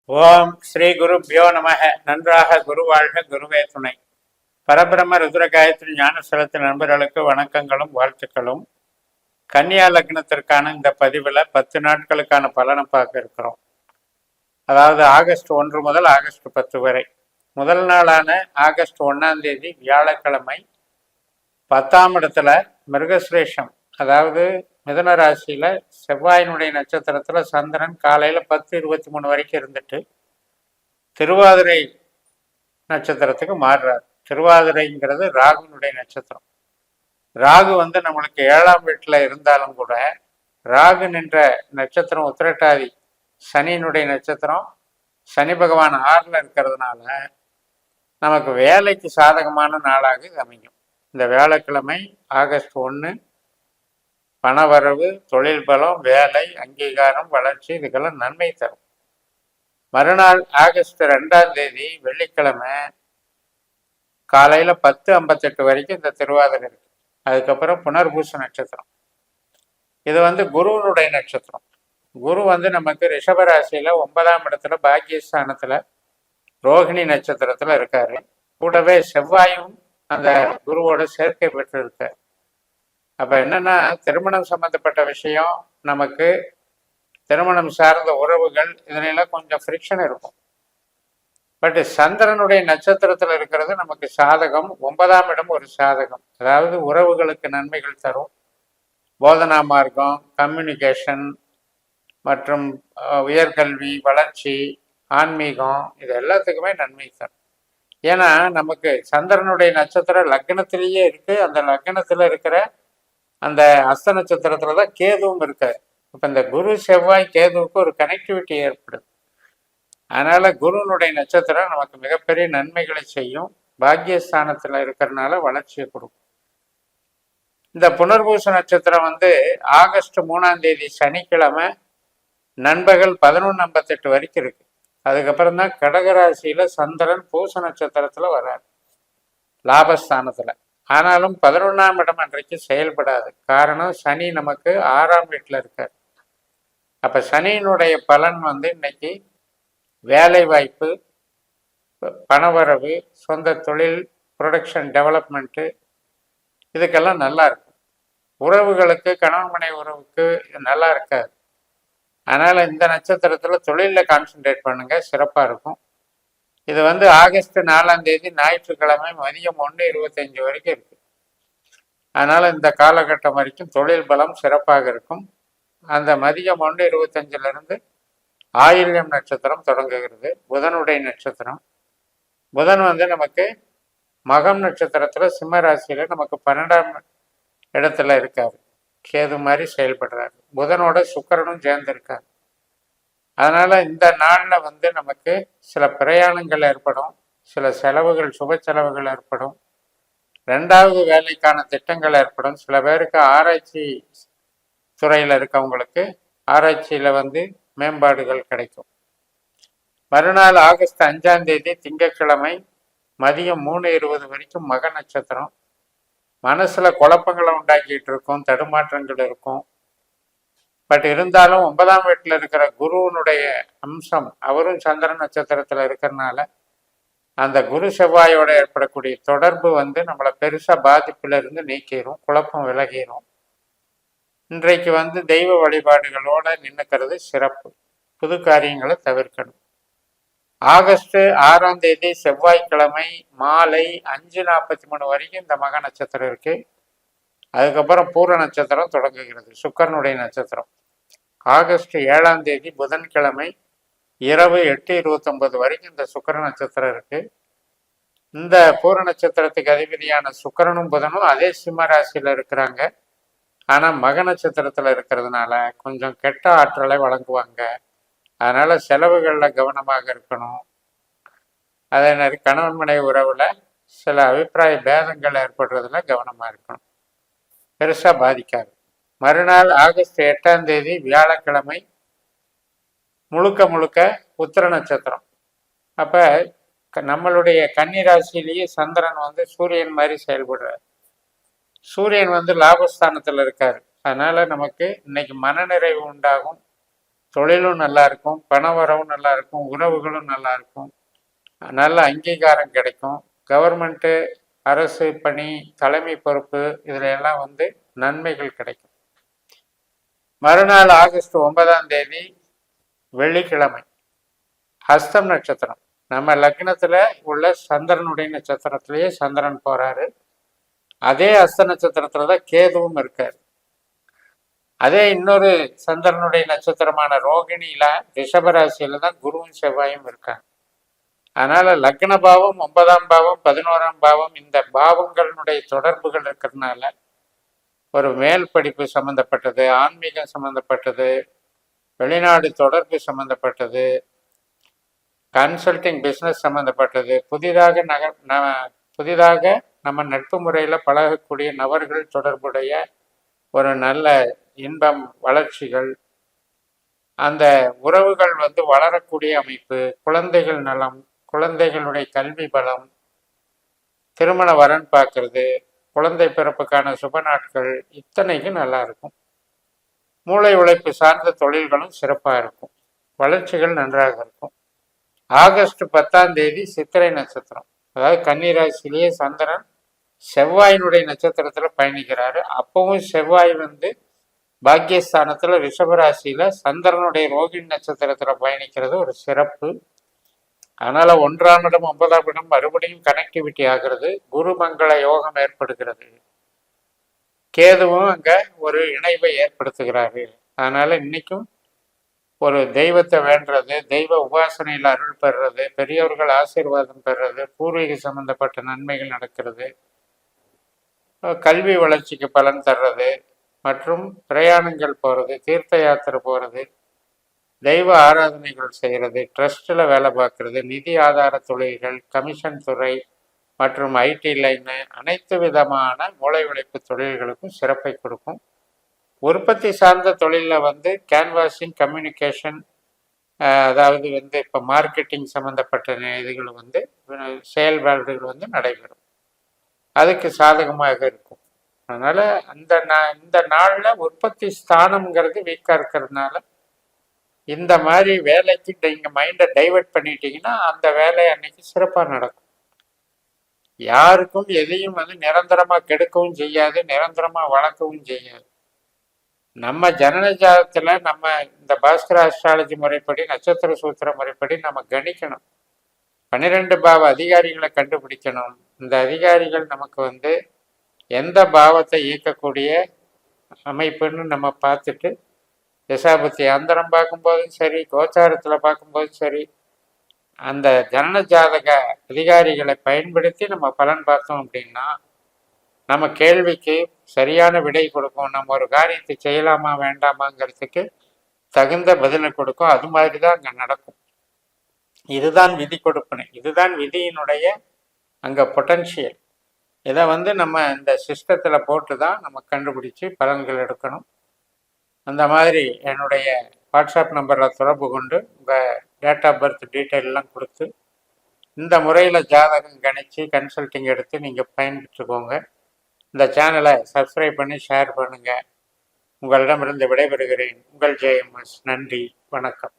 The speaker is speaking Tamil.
ஓம் ஸ்ரீ குருப்யோ நமக. நன்றாக குரு வாழ்க, குருவே துணை. பரபிரம்ம ருத்ர காயத்ரி ஞான செலுத்த நண்பர்களுக்கு வணக்கங்களும் வாழ்த்துக்களும். கன்னியா லக்னத்திற்கான இந்த பதிவில் 10 நாட்களுக்கான பலனை பார்க்க இருக்கிறோம். அதாவது ஆகஸ்ட் 1 முதல் ஆகஸ்ட் 10 வரை. முதல் நாளான ஆகஸ்ட் 1ஆம் தேதி வியாழக்கிழமை 10ஆம் இடத்துல மிருகசுரேஷம், அதாவது மிதுன ராசியில செவ்வாயினுடைய நட்சத்திரத்துல சந்திரன் காலையில 10:23 வரைக்கும் இருந்துட்டு திருவாதிரை நட்சத்திரத்துக்கு மாறுறார். திருவாதிரைங்கிறது ராகுனுடைய நட்சத்திரம். ராகு நம்மளுக்கு 7ஆம் வீட்டுல இருந்தாலும் கூட ராகு நின்ற நட்சத்திரம் உத்திரட்டாதி சனியினுடைய நட்சத்திரம். சனி பகவான் 6ல இருக்கிறதுனால நமக்கு வேலைக்கு சாதகமான நாளாக இது அமையும். இந்த வியாழக்கிழமை ஆகஸ்ட் 1 பணவரவு, தொழில் பலம், வேலை, அங்கீகாரம், வளர்ச்சி இதுக்கெல்லாம் நன்மை தரும். மறுநாள் ஆகஸ்ட் 2ஆம் தேதி வெள்ளிக்கிழமை காலையில 10:58 வரைக்கும் இந்த திருவாதிரை இருக்கு. அதுக்கப்புறம் புனர்பூச நட்சத்திரம். இது குருவனுடைய நட்சத்திரம். குரு நமக்கு ரிஷபராசியில 9ஆம் இடத்துல பாக்கியஸ்தானத்துல ரோகிணி நட்சத்திரத்துல இருக்காரு. கூடவே செவ்வாயும் அந்த குருவோட சேர்க்கை பெற்று இருக்காரு. அப்ப என்னன்னா, திருமணம் சம்பந்தப்பட்ட விஷயம், நமக்கு திருமணம் சார்ந்த உறவுகள், இதுல கொஞ்சம் ஃப்ரிக்ஷன் இருக்கும். பட் சந்திரனுடைய நட்சத்திரத்துல இருக்கிறது நமக்கு சாதகம். 9ஆம் இடம் ஒரு சாதகம், அதாவது உறவுகளுக்கு நன்மைகள் தரும். போதனா மார்க்கம், கம்யூனிகேஷன் மற்றும் உயர்கல்வி, வளர்ச்சி, ஆன்மீகம், இது எல்லாத்துக்குமே நன்மை தரும். ஏன்னா நமக்கு சந்திரனுடைய நட்சத்திரம் லக்னத்திலேயே இருக்கு. அந்த லக்னத்துல இருக்கிற அந்த அஸ்த நட்சத்திரத்துலதான் கேதுவும் இருக்காரு. இப்ப இந்த குரு செவ்வாய் கேதுவுக்கு ஒரு கனெக்டிவிட்டி ஏற்படுது. அதனால குருனுடைய நட்சத்திரம் நமக்கு மிகப்பெரிய நன்மைகளை செய்யும். பாக்கியஸ்தானத்துல இருக்கிறதுனால வளர்ச்சியை கொடுக்கும். இந்த புனர்பூச நட்சத்திரம் ஆகஸ்ட் 3ஆம் தேதி சனிக்கிழமை நண்பகல் 11:58 வரைக்கும் இருக்கு. அதுக்கப்புறம் தான் கடகராசியில சந்திரன் பூச நட்சத்திரத்துல வர்றாரு, லாபஸ்தானத்துல. ஆனாலும் 11ஆம் இடம் அன்றைக்கு செயல்படாது. காரணம், சனி நமக்கு 6ஆம் வீட்டுல இருக்கார். அப்ப சனியினுடைய பலன் இன்னைக்கு வேலை வாய்ப்பு, பணவரவு, சொந்த தொழில், ப்ரொடக்ஷன், டெவலப்மெண்ட்டு, இதுக்கெல்லாம் நல்லா இருக்கும். உறவுகளுக்கு, கணவன் மனை உறவுக்கு இது நல்லா இருக்காது. அதனால இந்த நட்சத்திரத்துல தொழில கான்சென்ட்ரேட் பண்ணுங்க, சிறப்பா இருக்கும். இது ஆகஸ்ட் 4ஆம் தேதி ஞாயிற்றுக்கிழமை மதியம் 1:25 வரைக்கும் இருக்கு. அதனால இந்த காலகட்டம் வரைக்கும் தொழில் பலம் சிறப்பாக இருக்கும். அந்த மதியம் 1:25 ஆயில்யம் நட்சத்திரம் தொடங்குகிறது, புதனுடைய நட்சத்திரம். புதன் நமக்கு மகம் நட்சத்திரத்துல சிம்ம ராசியில நமக்கு 12ஆம் இடத்துல இருக்காரு. கேது மாதிரி செயல்படுறாரு. புதனோட சுக்கிரனும் சேர்ந்திருக்காரு. அதனால இந்த நாள்ல நமக்கு சில பிரயாணங்கள் ஏற்படும், சில செலவுகள், சுப செலவுகள் ஏற்படும். 2வது வேலைக்கான திட்டங்கள் ஏற்படும். சில பேருக்கு ஆராய்ச்சி துறையில இருக்கவங்களுக்கு ஆராய்ச்சியில மேம்பாடுகள் கிடைக்கும். மறுநாள் ஆகஸ்ட் 5ஆம் தேதி திங்கட்கிழமை மதியம் 3:20 வரைக்கும் மக நட்சத்திரம். மனசுல குழப்பங்களை உண்டாக்கிட்டு இருக்கும், தடுமாற்றங்கள் இருக்கும். பட் இருந்தாலும் 9ஆம் வீட்டுல இருக்கிற குருவனுடைய அம்சம், அவரும் சந்திரன் நட்சத்திரத்துல இருக்கிறதுனால அந்த குரு செவ்வாயோட ஏற்படக்கூடிய தொடர்பு நம்மளை பெருசா பாதிப்புல இருந்து நீக்கிடும், குழப்பம் விலகிடும். இன்றைக்கு தெய்வ வழிபாடுகளோட நின்னுக்கிறது சிறப்பு. புது காரியங்களை தவிர்க்கணும். ஆகஸ்ட் 6ஆம் தேதி செவ்வாய்க்கிழமை மாலை 5:43 வரைக்கும் இந்த மக நட்சத்திரம் இருக்கு. அதுக்கப்புறம் பூர நட்சத்திரம் தொடங்குகிறது, சுக்கரனுடைய நட்சத்திரம். ஆகஸ்ட் 7ஆம் தேதி புதன்கிழமை இரவு 8:29 வரைக்கும் இந்த சுக்கர நட்சத்திரம் இருக்கு. இந்த பூர நட்சத்திரத்துக்கு அதிபதியான சுக்கரனும் புதனும் அதே சிம்ம ராசியில இருக்கிறாங்க. ஆனா மக நட்சத்திரத்துல இருக்கிறதுனால கொஞ்சம் கெட்ட ஆற்றலை வழங்குவாங்க. அதனால செலவுகள்ல கவனமாக இருக்கணும். அதே மாதிரி கணவன் மனைவி உறவுல சில அபிப்பிராய பேதங்கள் ஏற்படுறதுல கவனமா இருக்கணும். பெருசா பாதிக்காது. மறுநாள் ஆகஸ்ட் 8ஆம் தேதி வியாழக்கிழமை முழுக்க முழுக்க உத்திர நட்சத்திரம். அப்ப நம்மளுடைய கன்னி ராசியிலேயே சந்திரன் சூரியன் மாதிரி செயல்படுறார். சூரியன் லாபஸ்தானத்துல இருக்காரு. அதனால நமக்கு இன்னைக்கு மனநிறைவு உண்டாகும், தொழிலும் நல்லா இருக்கும், பண வரவும் நல்லா இருக்கும், உறவுகளும் நல்லா இருக்கும், நல்ல அங்கீகாரம் கிடைக்கும். கவர்மெண்ட்டு, அரசு பணி, தலைமை பொறுப்பு இதில் எல்லாம் வந்து நன்மைகள் கிடைக்கும். மறுநாள் ஆகஸ்ட் 9ஆம் தேதி வெள்ளிக்கிழமை ஹஸ்தம் நட்சத்திரம். நம்ம லக்னத்துல உள்ள சந்திரனுடைய நட்சத்திரத்திலேயே சந்திரன் போறாரு. அதே ஹஸ்த நட்சத்திரத்துல தான் கேதுவும் இருக்காரு. அதே இன்னொரு சந்திரனுடைய நட்சத்திரமான ரோகிணியில ரிஷபராசியில தான் குருவும் செவ்வாயும் இருக்காங்க. அதனால லக்ன பாவம், 9ஆம் பாவம், 11ஆம் பாவம், இந்த பாவங்களுடைய தொடர்புகள் இருக்கிறதுனால ஒரு மேல் படிப்பு சம்பந்தப்பட்டது, ஆன்மீகம் சம்பந்தப்பட்டது, வெளிநாடு தொடர்பு சம்பந்தப்பட்டது, கன்சல்டிங் பிஸ்னஸ் சம்பந்தப்பட்டது, புதிதாக நம்ம நட்பு முறையில் பழகக்கூடிய நபர்கள் தொடர்புடைய ஒரு நல்ல இன்பம், வளர்ச்சிகள், அந்த உறவுகள் வந்து வளரக்கூடிய அமைப்பு, குழந்தைகள் நலம், குழந்தைகளுடைய கல்வி பலம், திருமண வரன் பார்க்கறது, குழந்தை பிறப்புக்கான சுப நாட்கள், இத்தனைக்கும் நல்லா இருக்கும். மூளை உழைப்பு சார்ந்த தொழில்களும் சிறப்பாக இருக்கும், வளர்ச்சிகள் நன்றாக இருக்கும். ஆகஸ்ட் 10ஆம் தேதி சித்திரை நட்சத்திரம், அதாவது கன்னிராசிலேயே சந்திரன் செவ்வாயினுடைய நட்சத்திரத்தில் பயணிக்கிறாரு. அப்பவும் செவ்வாய் வந்து பாக்கியஸ்தானத்தில் ரிஷபராசியில் சந்திரனுடைய ரோகிணி நட்சத்திரத்தில் பயணிக்கிறது ஒரு சிறப்பு. அதனால 1ஆம் இடம் 9ஆம் இடம் மறுபடியும் கனெக்டிவிட்டி ஆகிறது, குரு மங்கள யோகம் ஏற்படுகிறது, கேதுவும் அங்க ஒரு இணைவை ஏற்படுத்துகிறாரு. அதனால இன்னைக்கும் ஒரு தெய்வத்தை வேண்டுறது, தெய்வ உபாசனையில் அருள் பெறுறது, பெரியவர்கள் ஆசீர்வாதம் பெறுறது, பூர்வீக சம்பந்தப்பட்ட நன்மைகள் நடக்கிறது, கல்வி வளர்ச்சிக்கு பலன் தர்றது, மற்றும் பிரயாணங்கள் போகிறது, தீர்த்த யாத்திரை போகிறது, தெய்வ ஆராதனைகள் செய்கிறது, ட்ரஸ்டில் வேலை பார்க்கறது, நிதி ஆதார தொழில்கள், கமிஷன் துறை மற்றும் ஐடி லைனு, அனைத்து விதமான மூளை உழைப்பு தொழில்களுக்கும் சிறப்பை கொடுக்கும். உற்பத்தி சார்ந்த தொழிலில் வந்து கேன்வாசிங், கம்யூனிகேஷன், அதாவது வந்து இப்போ மார்க்கெட்டிங் சம்மந்தப்பட்ட இதுகள் வந்து செயல்பாடுகள் வந்து நடைபெறும், அதுக்கு சாதகமாக இருக்கும். அதனால் இந்த நாளில் உற்பத்தி ஸ்தானம்ங்கிறது வீக்காக இருக்கிறதுனால இந்த மாதிரி வேலைக்கு நீங்கள் மைண்டை டைவெர்ட் பண்ணிட்டீங்கன்னா அந்த வேலை அன்னைக்கு சிறப்பாக நடக்கும். யாருக்கும் எதையும் வந்து நிரந்தரமாக கெடுக்கவும் செய்யாது, நிரந்தரமாக வளர்க்கவும் செய்யாது. நம்ம ஜனனஜாதத்தில் நம்ம இந்த பாஸ்கர அஸ்ட்ராலஜி முறைப்படி, நட்சத்திர சூத்திர முறைப்படி நம்ம கணிக்கணும். 12 பாவ அதிகாரிகளை கண்டுபிடிக்கணும். இந்த அதிகாரிகள் நமக்கு வந்து எந்த பாவத்தை இயக்கக்கூடிய அமைப்புன்னு நம்ம பார்த்துட்டு, திசாபத்தி அந்தரம் பார்க்கும்போதும் சரி, கோச்சாரத்தில் பார்க்கும்போதும் சரி, அந்த ஜனன ஜாதக அதிகாரிகளை பயன்படுத்தி நம்ம பலன் பார்த்தோம் அப்படின்னா நம்ம கேள்விக்கு சரியான விடை கொடுக்கும். நம்ம ஒரு காரியத்தை செய்யலாமா வேண்டாமாங்கிறதுக்கு தகுந்த பதிலை கொடுக்கும். அது மாதிரி தான் அங்கே நடக்கும். இதுதான் விதி கொடுப்பனை, இதுதான் விதியினுடைய அங்கே பொட்டன்ஷியல். இதை வந்து நம்ம இந்த சிஸ்டத்தில் போட்டு தான் நம்ம கண்டுபிடிச்சி பலன்கள் எடுக்கணும். அந்த மாதிரி என்னுடைய வாட்ஸ்அப் நம்பரில் தொடர்பு கொண்டு உங்கள் டேட் ஆஃப் பர்த் டீட்டெயிலெலாம் கொடுத்து இந்த முறையில் ஜாதகம் கணித்து கன்சல்டிங் எடுத்து நீங்கள் பயன்பெற்றுக்கோங்க. இந்த சேனலை சப்ஸ்கிரைப் பண்ணி ஷேர் பண்ணுங்கள். உங்களிடமிருந்து விடைபெறுகிறேன். உங்கள் ஜேஎம்எஸ். நன்றி, வணக்கம்.